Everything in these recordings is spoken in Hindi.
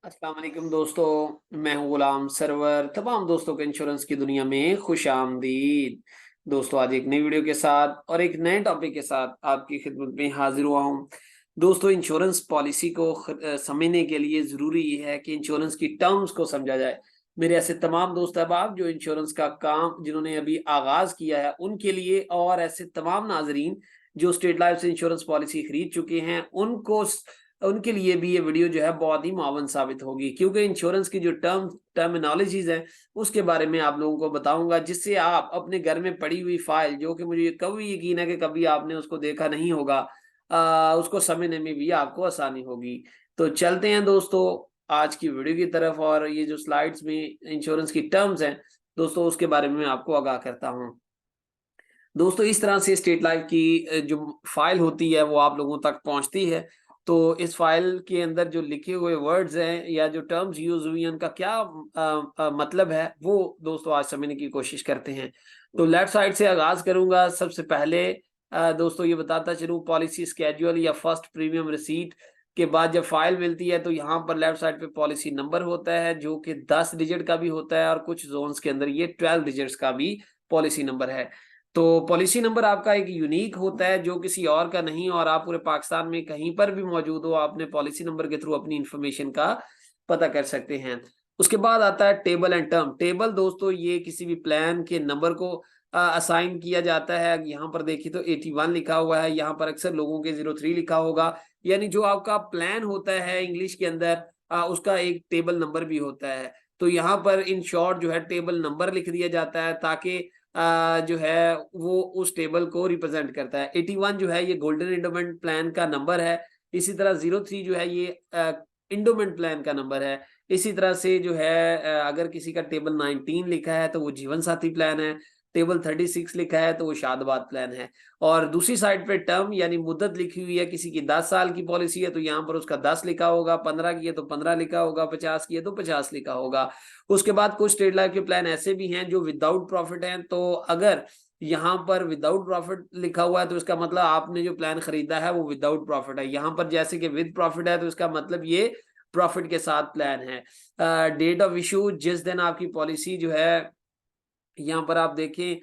अस्सलाम वालेकुम दोस्तों। मैं हूं गुलाम सरवर। तमाम दोस्तों को इंश्योरेंस की दुनिया में खुश आमदीद। दोस्तों, आज एक नई वीडियो के साथ और एक नए टॉपिक के साथ आपकी खिदमत में हाजिर हुआ हूं। दोस्तों, इंश्योरेंस पॉलिसी को समझने के लिए ज़रूरी ये है कि इंश्योरेंस की टर्म्स को समझा जाए। मेरे ऐसे तमाम दोस्त अहबाब जो इंश्योरेंस का काम जिन्होंने अभी आगाज़ किया है उनके लिए, और ऐसे तमाम नाजरीन जो स्टेट लाइफ से इंश्योरेंस पॉलिसी खरीद चुके हैं उनके लिए भी ये वीडियो जो है बहुत ही मुआवन साबित होगी, क्योंकि इंश्योरेंस की जो टर्मिनोलॉजीज हैं उसके बारे में आप लोगों को बताऊंगा, जिससे आप अपने घर में पड़ी हुई फाइल, जो कि मुझे कभी यकीन है कि कभी आपने उसको देखा नहीं होगा, उसको समझने में भी आपको आसानी होगी। तो चलते हैं दोस्तों आज की वीडियो की तरफ, और ये जो स्लाइड्स में इंश्योरेंस की टर्म्स हैं दोस्तों उसके बारे में मैं आपको आगाह करता हूँ। दोस्तों, इस तरह से स्टेट लाइफ की जो फाइल होती है वो आप लोगों तक पहुंचती है। तो इस फाइल के अंदर जो लिखे हुए वर्ड्स हैं या जो टर्म्स यूज हुई हैं उनका क्या मतलब है, वो दोस्तों आज समझने की कोशिश करते हैं। तो लेफ्ट साइड से आगाज करूंगा। सबसे पहले दोस्तों ये बताता चलूं, पॉलिसी स्केड्यूल या फर्स्ट प्रीमियम रिसीट के बाद जब फाइल मिलती है तो यहाँ पर लेफ्ट साइड पे पॉलिसी नंबर होता है, जो कि 10 डिजिट का भी होता है, और कुछ जोन्स के अंदर ये 12 डिजिट्स का भी पॉलिसी नंबर है। तो पॉलिसी नंबर आपका एक यूनिक होता है जो किसी और का नहीं, और आप पूरे पाकिस्तान में कहीं पर भी मौजूद हो आप अपने पॉलिसी नंबर के थ्रू अपनी इंफॉर्मेशन का पता कर सकते हैं। उसके बाद आता है टेबल एंड टर्म। टेबल दोस्तों ये किसी भी प्लान के नंबर को असाइन किया जाता है। यहाँ पर देखिए तो 81 लिखा हुआ है, यहाँ पर अक्सर लोगों के 03 लिखा होगा। यानी जो आपका प्लान होता है इंग्लिश के अंदर उसका एक टेबल नंबर भी होता है। तो यहाँ पर इन शॉर्ट जो है टेबल नंबर लिख दिया जाता है, ताकि जो है वो उस टेबल को रिप्रेजेंट करता है। 81 जो है ये गोल्डन इंडोमेंट प्लान का नंबर है। इसी तरह 03 जो है ये इंडोमेंट प्लान का नंबर है। इसी तरह से जो है अगर किसी का टेबल 19 लिखा है तो वो जीवन साथी प्लान है। टेबल 36 लिखा है तो वो शादबाद प्लान है। और दूसरी साइड पे टर्म यानी मुद्दत लिखी हुई है। किसी की 10 साल की पॉलिसी है तो यहाँ पर उसका 10 लिखा होगा, 15 की है तो 15 लिखा होगा, 50 की है तो 50 लिखा होगा। उसके बाद कुछ स्टेट लाइफ के प्लान ऐसे भी हैं जो विदाउट प्रॉफिट हैं। तो अगर यहाँ पर विदाउट प्रॉफिट लिखा हुआ है तो इसका मतलब आपने जो प्लान खरीदा है वो विदाउट प्रॉफिट है। यहाँ पर जैसे कि विद प्रॉफिट है तो इसका मतलब ये प्रॉफिट के साथ प्लान है। डेट ऑफ इशू, जिस दिन आपकी पॉलिसी जो है, यहाँ पर आप देखें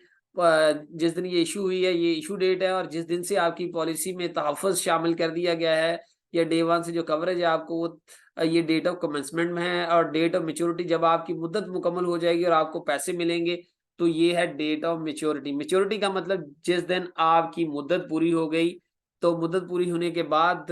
जिस दिन ये इशू हुई है ये इशू डेट है, और जिस दिन से आपकी पॉलिसी में तहफ़्फ़ुज़ शामिल कर दिया गया है या डे वन से जो कवरेज है आपको वो ये डेट ऑफ कमेंसमेंट में है। और डेट ऑफ मेच्योरिटी, जब आपकी मुद्दत मुकम्मल हो जाएगी और आपको पैसे मिलेंगे तो ये है डेट ऑफ मेच्योरिटी। मेच्योरिटी का मतलब जिस दिन आपकी मुद्दत पूरी हो गई, तो मुद्दत पूरी होने के बाद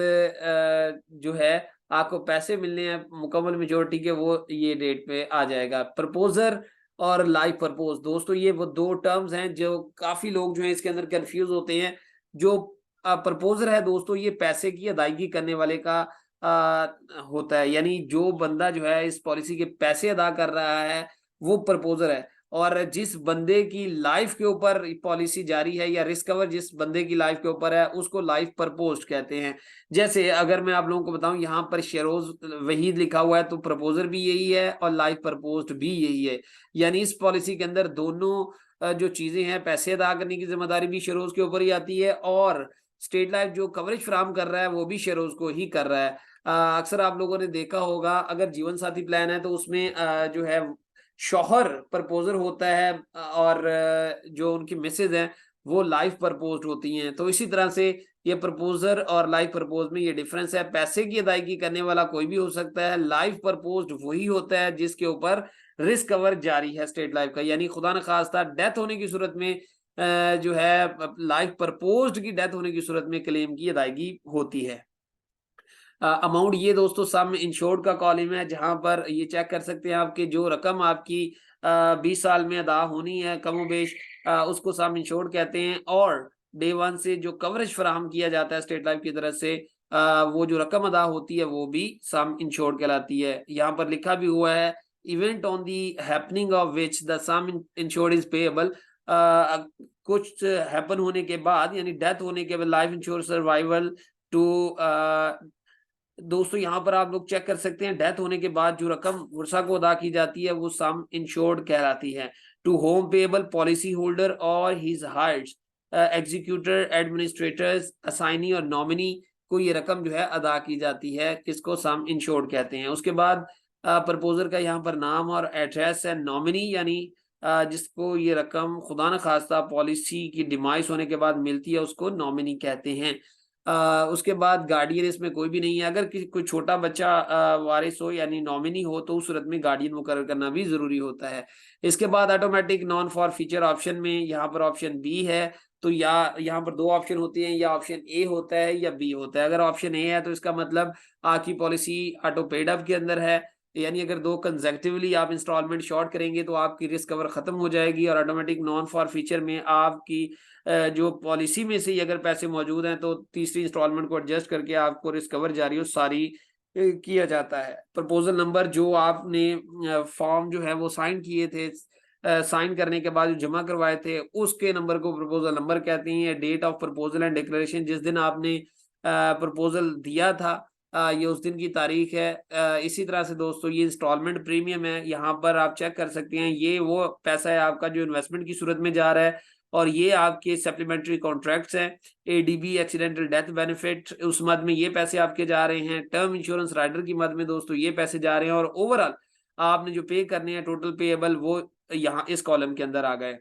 जो है आपको पैसे मिलने हैं मुकम्मल मेच्योरिटी के, वो ये डेट पे आ जाएगा। प्रपोजर और लाइफ पर्पस, दोस्तों ये वो दो टर्म्स हैं जो काफी लोग जो है इसके अंदर कंफ्यूज होते हैं। जो प्रपोजर है दोस्तों ये पैसे की अदायगी करने वाले का होता है। यानी जो बंदा जो है इस पॉलिसी के पैसे अदा कर रहा है वो प्रपोजर है। और जिस बंदे की लाइफ के ऊपर पॉलिसी जारी है या रिस्क कवर जिस बंदे की लाइफ के ऊपर है उसको लाइफ प्रपोज्ड कहते हैं। जैसे अगर मैं आप लोगों को बताऊं, यहाँ पर शेरोज वहीद लिखा हुआ है तो प्रपोजर भी यही है और लाइफ प्रपोज्ड भी यही है। यानी इस पॉलिसी के अंदर दोनों जो चीजें हैं, पैसे अदा करने की जिम्मेदारी भी शेरोज के ऊपर ही आती है, और स्टेट लाइफ जो कवरेज फराहम कर रहा है वो भी शेरोज को ही कर रहा है। अक्सर आप लोगों ने देखा होगा अगर जीवन साथी प्लान है तो उसमें जो है शौहर प्रपोजर होता है, और जो उनकी मिसेज हैं वो लाइफ प्रपोज्ड होती हैं। तो इसी तरह से ये प्रपोजर और लाइफ प्रपोज में ये डिफरेंस है। पैसे की अदायगी करने वाला कोई भी हो सकता है, लाइफ प्रपोज्ड वही होता है जिसके ऊपर रिस्क कवर जारी है स्टेट लाइफ का। यानी खुदा न खास्ता डेथ होने की सूरत में जो है लाइफ प्रपोज्ड की डेथ होने की सूरत में क्लेम की अदायगी होती है। अमाउंट ये दोस्तों सम इंश्योर्ड का कॉलम है, जहां पर ये चेक कर सकते हैं आपके जो रकम आपकी 20 साल में अदा होनी है कमोबेश, उसको सम इंश्योर्ड कहते हैं। और डे वन से जो कवरेज फराहम किया जाता है स्टेट लाइफ की तरफ से वो जो रकम अदा होती है वो भी सम इंश्योर्ड कहलाती है। यहाँ पर लिखा भी हुआ है, event on the happening of which the some insured is payable. कुछ हैपन होने के बाद यानी डेथ होने के बाद लाइफ इंश्योर सर्वाइवल टू, दोस्तों यहाँ पर आप लोग चेक कर सकते हैं डेथ होने के बाद जो रकम वर्षा को अदा की जाती है वो सम इंश्योर्ड कहलाती है। To whom payable policy holder और his heirs executor administrators assignee और नॉमिनी को ये रकम जो है अदा की जाती है, किसको सम इंश्योर्ड कहते हैं। उसके बाद प्रपोजर का यहाँ पर नाम और एड्रेस है। नॉमिनी यानी जिसको ये रकम खुदा न खास्ता पॉलिसी की डिमाइस होने के बाद मिलती है, उसको नॉमिनी कहते हैं। उसके बाद गार्डियन इसमें कोई भी नहीं है। अगर किसी कोई छोटा बच्चा वारिस हो यानी नॉमिनी हो तो उस सूरत में गार्डियन मुकर्रर करना भी जरूरी होता है। इसके बाद automatic non for feature option में यहाँ पर ऑप्शन बी है। तो या यहाँ पर दो ऑप्शन होते हैं, या ऑप्शन ए होता है या बी होता है। अगर ऑप्शन ए है तो इसका मतलब आपकी पॉलिसी ऑटो पेड अप के अंदर है, यानी अगर दो कंसेक्टिवली आप इंस्टॉलमेंट शॉर्ट करेंगे तो आपकी रिस्क कवर खत्म हो जाएगी। और ऑटोमेटिक नॉन फॉर फीचर में आपकी जो पॉलिसी में से ही अगर पैसे मौजूद हैं तो तीसरी इंस्टॉलमेंट को एडजस्ट करके आपको रिस्क कवर जारी हो सारी किया जाता है। प्रपोजल नंबर जो आपने फॉर्म जो है वो साइन किए थे, साइन करने के बाद जो जमा करवाए थे, उसके नंबर को प्रपोजल नंबर कहते हैं। Date of proposal and declaration, जिस दिन आपने प्रपोजल दिया था ये उस दिन की तारीख है। इसी तरह से दोस्तों ये इंस्टॉलमेंट प्रीमियम है, यहाँ पर आप चेक कर सकते हैं। ये वो पैसा है आपका जो इन्वेस्टमेंट की सूरत में जा रहा है, और ये आपके सप्लीमेंट्री कॉन्ट्रैक्ट्स हैं। एडीबी एक्सीडेंटल डेथ बेनिफिट उस मद में ये पैसे आपके जा रहे हैं। टर्म इंश्योरेंस राइडर की मद में दोस्तों ये पैसे जा रहे हैं। और ओवरऑल आपने जो पे करने हैं टोटल पेएबल वो यहाँ इस कॉलम के अंदर आ गए।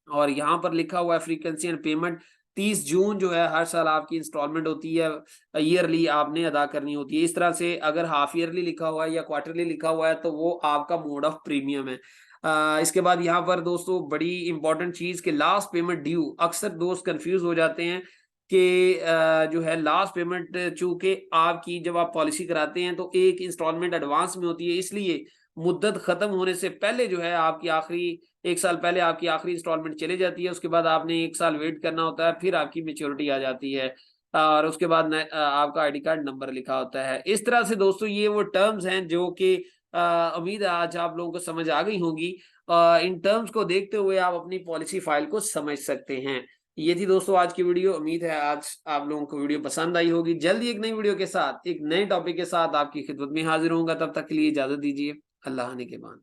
और यहाँ पर लिखा हुआ है फ्रीक्वेंसी एंड पेमेंट, 30 जून जो है हर साल आपकी इंस्टॉलमेंट होती है, ईयरली आपने अदा करनी होती है। इस तरह से अगर हाफ ईयरली लिखा हुआ है या क्वार्टरली लिखा हुआ है तो वो आपका मोड ऑफ प्रीमियम है। इसके बाद यहाँ पर दोस्तों बड़ी इंपॉर्टेंट चीज के लास्ट पेमेंट ड्यू, अक्सर दोस्त कंफ्यूज हो जाते हैं कि जो है लास्ट पेमेंट, चूंकि आपकी जब आप पॉलिसी कराते हैं तो एक इंस्टॉलमेंट एडवांस में होती है, इसलिए मुद्दत खत्म होने से पहले जो है आपकी आखिरी 1 साल पहले आपकी आखिरी इंस्टॉलमेंट चले जाती है। उसके बाद आपने 1 साल वेट करना होता है, फिर आपकी मेच्योरिटी आ जाती है, और उसके बाद आपका आईडी कार्ड नंबर लिखा होता है। इस तरह से दोस्तों ये वो टर्म्स हैं जो कि उम्मीद है आज आप लोगों को समझ आ गई होंगी। इन टर्म्स को देखते हुए आप अपनी पॉलिसी फाइल को समझ सकते हैं। ये थी दोस्तों आज की वीडियो। उम्मीद है आज आप लोगों को वीडियो पसंद आई होगी। जल्दी एक नई वीडियो के साथ, एक नए टॉपिक के साथ आपकी खिदमत में हाजिर होऊंगा। तब तक के लिए इजाजत दीजिए। अल्लाह ने के बाद।